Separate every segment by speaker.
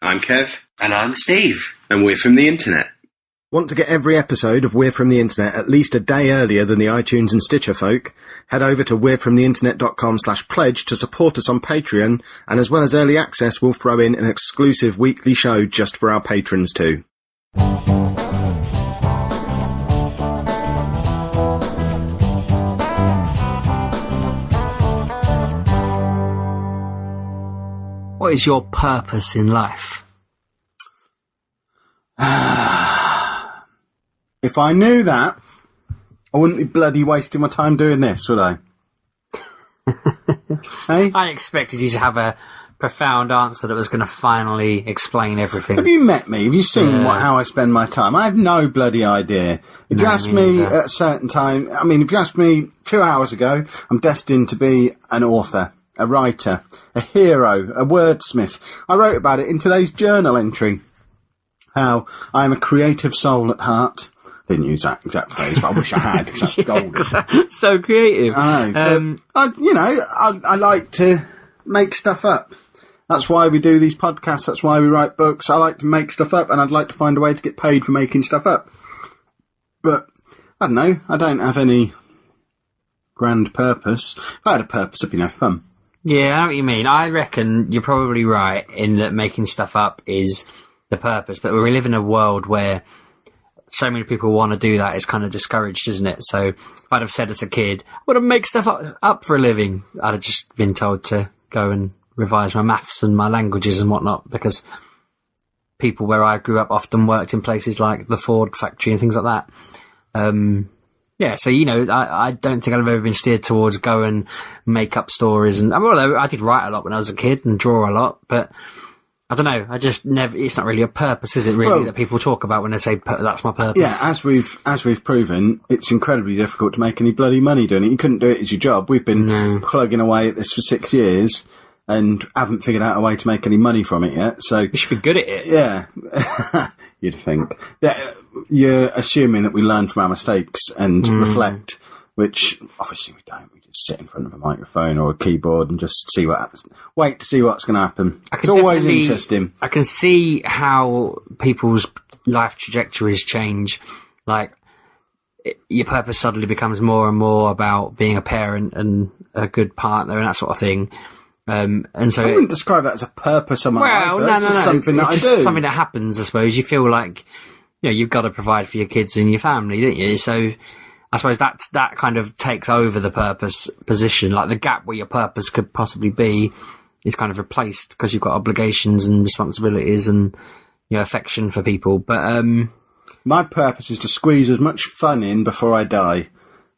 Speaker 1: I'm Kev.
Speaker 2: And I'm Steve.
Speaker 1: And we're from the internet.
Speaker 3: Want to get every episode of We're From The Internet at least a day earlier than the iTunes and Stitcher folk? Head over to we'refromtheinternet.com/pledge to support us on Patreon, and as well as early access, we'll throw in an exclusive weekly show just for our patrons too.
Speaker 2: What is your purpose in life?
Speaker 3: If I knew that, I wouldn't be bloody wasting my time doing this, would I? Hey?
Speaker 2: I expected you to have a profound answer that was going to finally explain everything.
Speaker 3: Have you met me? Have you seen how I spend my time? I have no bloody idea. If you asked me at a certain time, if you asked me 2 hours ago, I'm destined to be an author, a writer, a hero, a wordsmith. I wrote about it in today's journal entry. How I am a creative soul at heart. Didn't use that exact phrase, but I wish I had, because that's golden.
Speaker 2: So creative.
Speaker 3: I know. I like to make stuff up. That's why we do these podcasts. That's why we write books. I like to make stuff up, and I'd like to find a way to get paid for making stuff up. But, I don't know. I don't have any grand purpose. If I had a purpose, it'd be no fun.
Speaker 2: Yeah, I know what you mean. I reckon you're probably right in that making stuff up is the purpose, but we live in a world where so many people want to do that. It's kind of discouraged, isn't it? So if I'd have said as a kid, I want to make stuff up for a living, I'd have just been told to go and revise my maths and my languages and whatnot, because people where I grew up often worked in places like the Ford factory and things like that. So, I don't think I've ever been steered towards go and make up stories. And although I did write a lot when I was a kid and draw a lot, but I don't know. I just never. It's not really a purpose, is it? Really, that people talk about when they say that's my purpose.
Speaker 3: Yeah, as we've proven, it's incredibly difficult to make any bloody money doing it. You couldn't do it as your job. We've been plugging away at this for 6 years and haven't figured out a way to make any money from it yet. So
Speaker 2: you should be good at it.
Speaker 3: Yeah, you'd think. You're assuming that we learn from our mistakes and reflect, which obviously we don't. Sit in front of a microphone or a keyboard and just see what happens. Wait to see what's going to happen. It's always interesting.
Speaker 2: I can see how people's life trajectories change. Like, your purpose suddenly becomes more and more about being a parent and a good partner and that sort of thing. And so
Speaker 3: I wouldn't describe that as a purpose of my life.
Speaker 2: No.
Speaker 3: Something that
Speaker 2: it's
Speaker 3: I
Speaker 2: just
Speaker 3: do.
Speaker 2: Something that happens, I suppose. You feel like, you've got to provide for your kids and your family, don't you? So I suppose that kind of takes over the purpose position. Like, the gap where your purpose could possibly be is kind of replaced because you've got obligations and responsibilities and, affection for people. But,
Speaker 3: my purpose is to squeeze as much fun in before I die.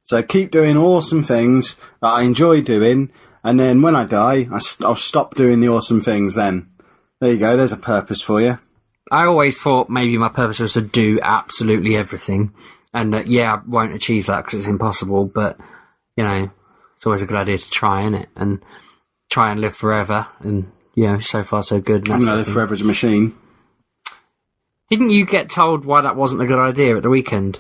Speaker 3: So keep doing awesome things that I enjoy doing. And then when I die, I'll stop doing the awesome things then. There you go. There's a purpose for you.
Speaker 2: I always thought maybe my purpose was to do absolutely everything. And that, I won't achieve that because it's impossible, but, it's always a good idea to try, innit? And try and live forever, and, so far so good.
Speaker 3: I'm going to live forever as a machine.
Speaker 2: Didn't you get told why that wasn't a good idea at the weekend?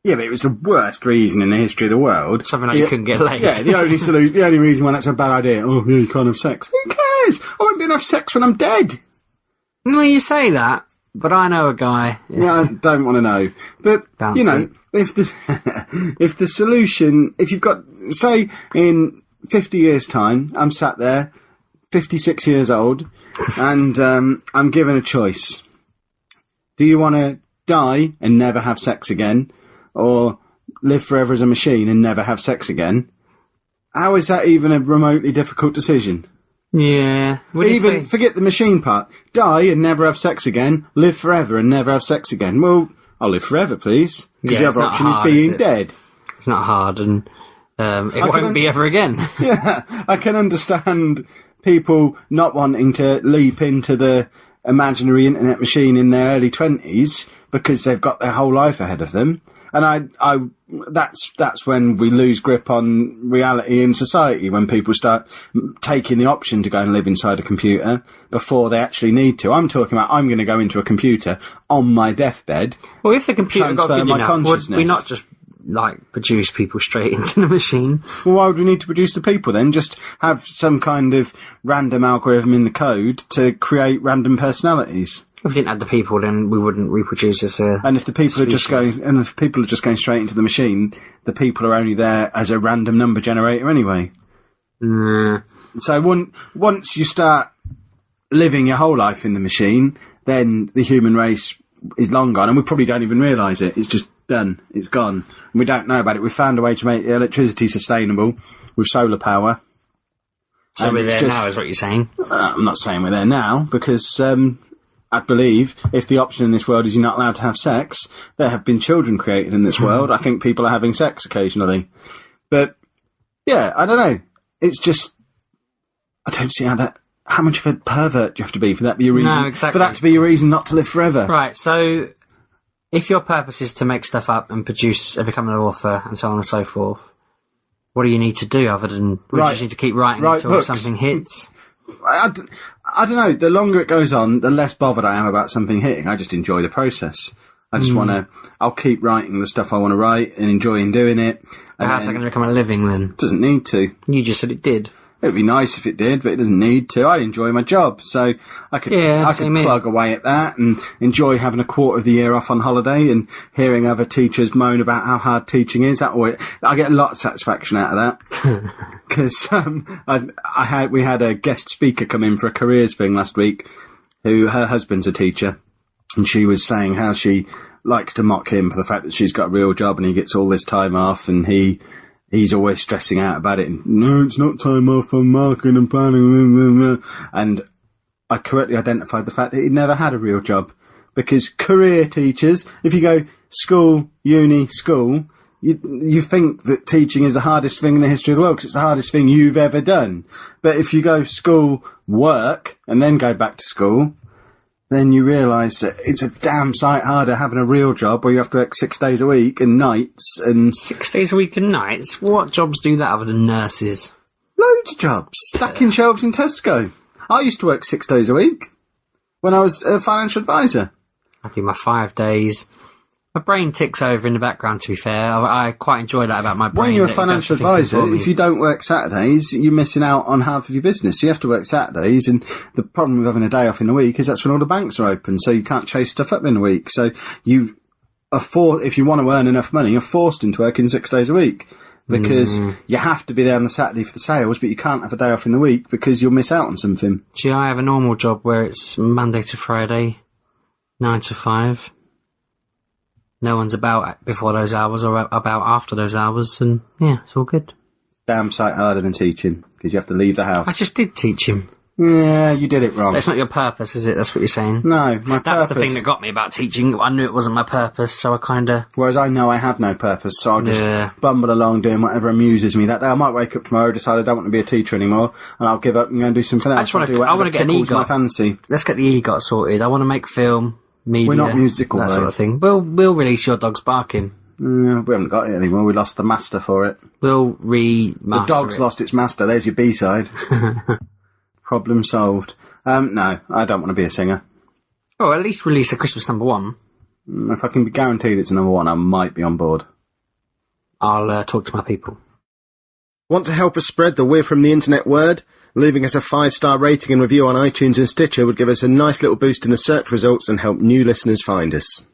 Speaker 3: Yeah, but it was the worst reason in the history of the world.
Speaker 2: Something like you couldn't get laid.
Speaker 3: Yeah, the only reason why that's a bad idea, you can't have sex. Who cares? I won't be enough sex when I'm dead.
Speaker 2: Well, you say that, but I know a guy.
Speaker 3: Yeah, I don't want to know. But, if the solution, if you've got, say, in 50 years' time, I'm sat there, 56 years old, and I'm given a choice. Do you want to die and never have sex again, or live forever as a machine and never have sex again? How is that even a remotely difficult decision?
Speaker 2: Yeah.
Speaker 3: Even forget the machine part. Die and never have sex again. Live forever and never have sex again. Well, I'll live forever, please. Because the other option is being dead.
Speaker 2: It's not hard, and it won't be ever again.
Speaker 3: Yeah, I can understand people not wanting to leap into the imaginary internet machine in their early 20s because they've got their whole life ahead of them. And that's when we lose grip on reality in society, when people start taking the option to go and live inside a computer before they actually need to. I'm talking about I'm going to go into a computer on my deathbed.
Speaker 2: Well, if the computer got good enough, would we not just produce people straight into the machine.
Speaker 3: Well, why would we need to produce the people then? Just have some kind of random algorithm in the code to create random personalities.
Speaker 2: If we didn't have the people, then we wouldn't reproduce as a
Speaker 3: And if the people
Speaker 2: species.
Speaker 3: are just going straight into the machine, the people are only there as a random number generator anyway. So once you start living your whole life in the machine, then the human race is long gone, and we probably don't even realise it. It's just done. It's gone. And we don't know about it. We've found a way to make the electricity sustainable with solar power.
Speaker 2: So we're there now, is what you're saying?
Speaker 3: I'm not saying we're there now, because I believe if the option in this world is you're not allowed to have sex, there have been children created in this world. I think people are having sex occasionally. But, yeah, I don't know. It's just... I don't see how much of a pervert do you have to be for that to be a reason?
Speaker 2: No, exactly.
Speaker 3: For that to be a reason not to live forever.
Speaker 2: Right, so if your purpose is to make stuff up and produce and become an author and so on and so forth, what do you need to do other than... We just need to keep writing until
Speaker 3: books.
Speaker 2: Something hits?
Speaker 3: I don't know. The longer it goes on, the less bothered I am about something hitting. I just enjoy the process. I just want to... I'll keep writing the stuff I want to write and enjoying doing it.
Speaker 2: How's that going to become a living then?
Speaker 3: Doesn't need to.
Speaker 2: You just said it did.
Speaker 3: It would be nice if it did, but it doesn't need to. I enjoy my job, so I could plug away at that and enjoy having a quarter of the year off on holiday and hearing other teachers moan about how hard teaching is. I get a lot of satisfaction out of that. Because we had a guest speaker come in for a careers thing last week, her husband's a teacher, and she was saying how she likes to mock him for the fact that she's got a real job and he gets all this time off, and he's always stressing out about it. And, no, it's not time off, I'm marking and planning. And I correctly identified the fact that he'd never had a real job. Because career teachers, if you go school, uni, school, you think that teaching is the hardest thing in the history of the world because it's the hardest thing you've ever done. But if you go school, work, and then go back to school, then you realise that it's a damn sight harder having a real job where you have to work 6 days a week and nights and...
Speaker 2: 6 days a week and nights? What jobs do that other than nurses?
Speaker 3: Loads of jobs. Stacking shelves in Tesco. I used to work 6 days a week when I was a financial advisor.
Speaker 2: I do my 5 days. My brain ticks over in the background, to be fair. I quite enjoy that about my brain.
Speaker 3: When you're a financial advisor, if you don't work Saturdays, you're missing out on half of your business. So you have to work Saturdays, and the problem with having a day off in the week is that's when all the banks are open, so you can't chase stuff up in the week. So you are if you want to earn enough money, you're forced into working 6 days a week. Because you have to be there on the Saturday for the sales, but you can't have a day off in the week because you'll miss out on something.
Speaker 2: See, I have a normal job where it's Monday to Friday, 9 to 5. No one's about before those hours or about after those hours, and yeah, it's all good.
Speaker 3: Damn sight harder than teaching, because you have to leave the house.
Speaker 2: I just did teach him.
Speaker 3: Yeah, you did it wrong.
Speaker 2: That's not your purpose, is it? That's what you're saying?
Speaker 3: No, my purpose...
Speaker 2: That's the thing that got me about teaching. I knew it wasn't my purpose, so I kind of...
Speaker 3: Whereas I know I have no purpose, so I'll just bumble along doing whatever amuses me that day. I might wake up tomorrow, decide I don't want to be a teacher anymore, and I'll give up and go and do something else.
Speaker 2: I want to get an EGOT.
Speaker 3: My fancy.
Speaker 2: Let's get the EGOT sorted. I want to make film, media...
Speaker 3: We're not musical,
Speaker 2: that
Speaker 3: though.
Speaker 2: sort of thing. We'll release Your Dog's Barking.
Speaker 3: Yeah, we haven't got it anymore. We lost the master for it.
Speaker 2: We'll remaster
Speaker 3: The dog's lost its master. There's your B-side. Problem solved. No, I don't want to be a singer.
Speaker 2: Oh, at least release a Christmas #1.
Speaker 3: If I can be guaranteed it's a #1, I might be on board.
Speaker 2: I'll talk to my people.
Speaker 3: Want to help us spread the We're From the Internet word? Leaving us a 5-star rating and review on iTunes and Stitcher would give us a nice little boost in the search results and help new listeners find us.